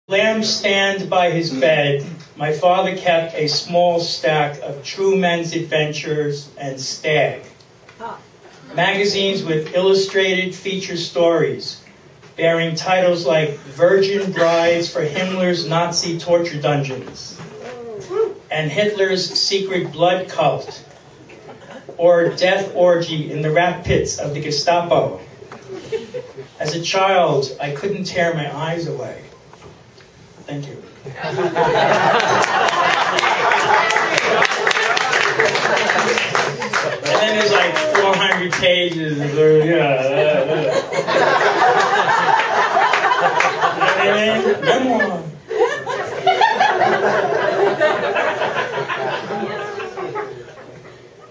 Lampstand by his bed, my father kept a small stack of True Men's Adventures and Stag. Magazines with illustrated feature stories, bearing titles like Virgin Brides for Himmler's Nazi Torture Dungeons, and Hitler's Secret Blood Cult, or Death Orgy in the Rat Pits of the Gestapo. As a child, I couldn't tear my eyes away. Thank you. And then there's like 400 pages of, memoir.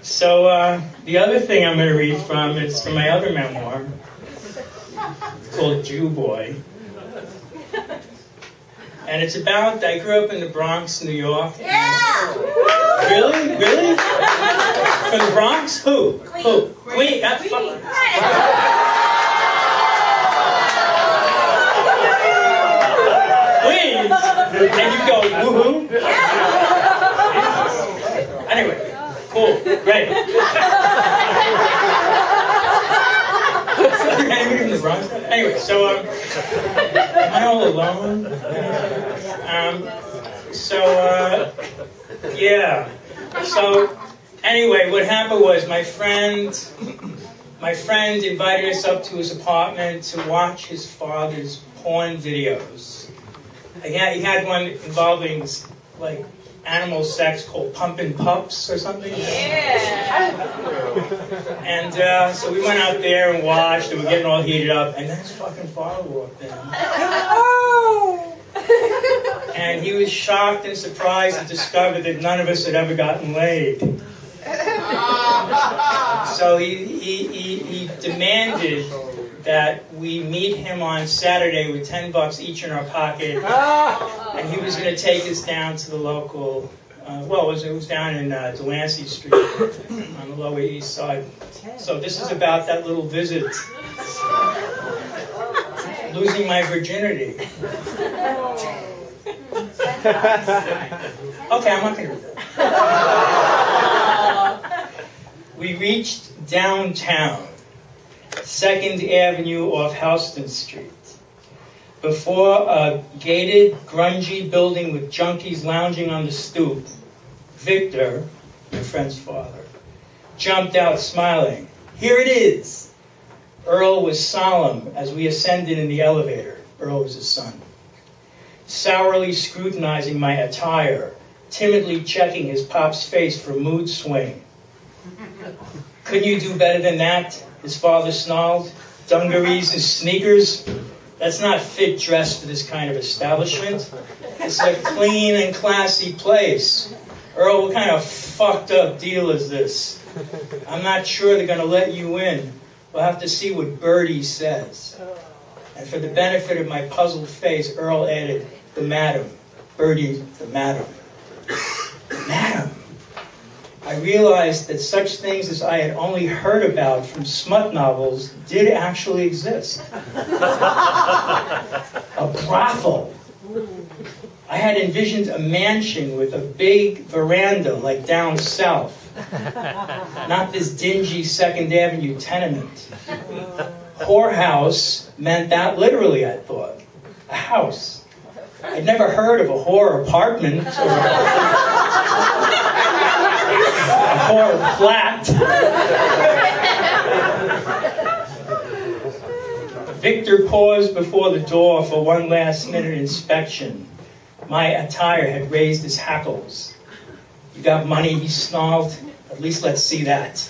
So the other thing I'm going to read from is from my other memoir. It's called Jew Boy. And it's about, I grew up in the Bronx, New York. Yeah! Really? Really? From the Bronx? Who? Queen. Who? Queen? Queen. Queens? And you go, woohoo? Anyway, cool, great. Anybody from the Bronx? Anyway, so, am I all alone? Yeah. So, anyway, what happened was my friend invited us up to his apartment to watch his father's porn videos. He had one involving, like, animal sex called Pumpin' Pups or something. Yeah. And so we went out there and watched, and we're getting all heated up, and then his fucking father walked in. And he was shocked and surprised to discover that none of us had ever gotten laid. So he demanded that we meet him on Saturday with $10 each in our pocket, and he was going to take us down to the local, it was down in Delancey Street on the Lower East Side. So this is about that little visit. Losing my virginity. Okay, I'm not going to read that. We reached downtown, 2nd Avenue off Houston Street. Before a gated, grungy building with junkies lounging on the stoop, Victor, my friend's father, jumped out smiling. Here it is! Earl was solemn as we ascended in the elevator. Earl was his son. Sourly scrutinizing my attire, timidly checking his pop's face for mood swing. Couldn't you do better than that? His father snarled. Dungarees and sneakers? That's not fit dress for this kind of establishment. It's a clean and classy place. Earl, what kind of fucked up deal is this? I'm not sure they're going to let you in. We'll have to see what Birdie says. And for the benefit of my puzzled face, Earl added, the madam. Birdie, the madam. Madam. I realized that such things as I had only heard about from smut novels did actually exist. A brothel. I had envisioned a mansion with a big veranda like down south. Not this dingy 2nd Avenue tenement. Whorehouse meant that literally, I thought. A house. I'd never heard of a whore apartment or a whore flat. Victor paused before the door for one last-minute inspection. My attire had raised his hackles. You got money, he snarled. At least let's see that.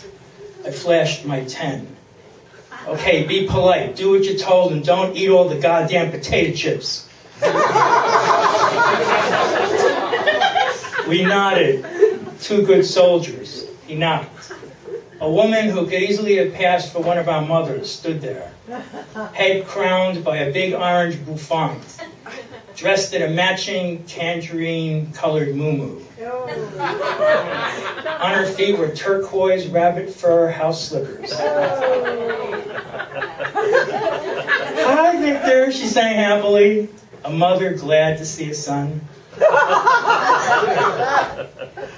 I flashed my 10. Okay, be polite. Do what you're told and don't eat all the goddamn potato chips. We nodded. 2 good soldiers. He knocked. A woman who could easily have passed for one of our mothers stood there, head crowned by a big orange bouffant, dressed in a matching tangerine-colored muumuu. On her feet were turquoise rabbit fur house slippers. Hi, Victor, she sang happily. A mother glad to see a son.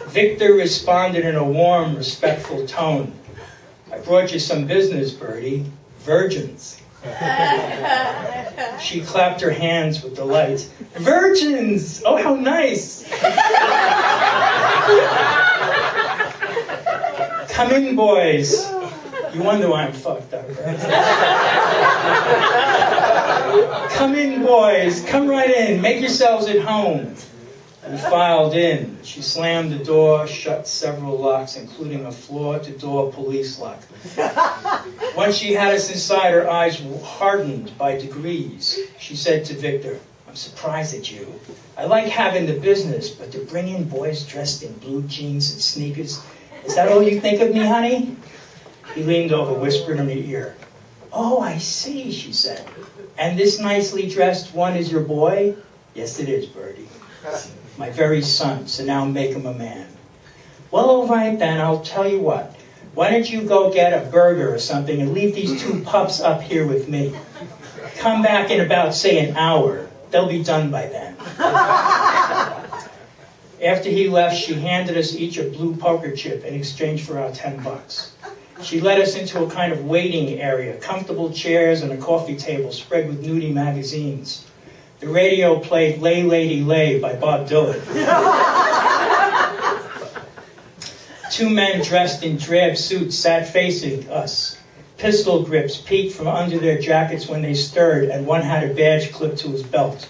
Victor responded in a warm, respectful tone. I brought you some business, Birdie. Virgins. She clapped her hands with delight. Virgins! Oh, how nice! Come in, boys. You wonder why I'm fucked up, right? Come in, boys. Come right in. Make yourselves at home. We filed in. She slammed the door, shut several locks, including a floor-to-door police lock. Once she had us inside, her eyes hardened by degrees. She said to Victor, I'm surprised at you. I like having the business, but to bring in boys dressed in blue jeans and sneakers, is that all you think of me, honey? He leaned over, whispered in her ear. Oh, I see, she said. And this nicely dressed one is your boy? Yes, it is, Birdie. My very son, so now make him a man. Well, all right then, I'll tell you what. Why don't you go get a burger or something and leave these two pups up here with me? Come back in about, say, an hour. They'll be done by then. After he left, she handed us each a blue poker chip in exchange for our $10. She led us into a kind of waiting area, comfortable chairs and a coffee table spread with nudie magazines. The radio played Lay Lady Lay by Bob Dylan. Two men dressed in drab suits sat facing us. Pistol grips peeked from under their jackets when they stirred, and one had a badge clipped to his belt.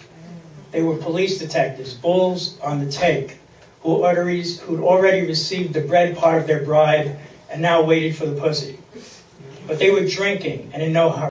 They were police detectives, bulls on the take, who'd already received the bread part of their bribe and now waited for the pussy. But they were drinking and in no hurry.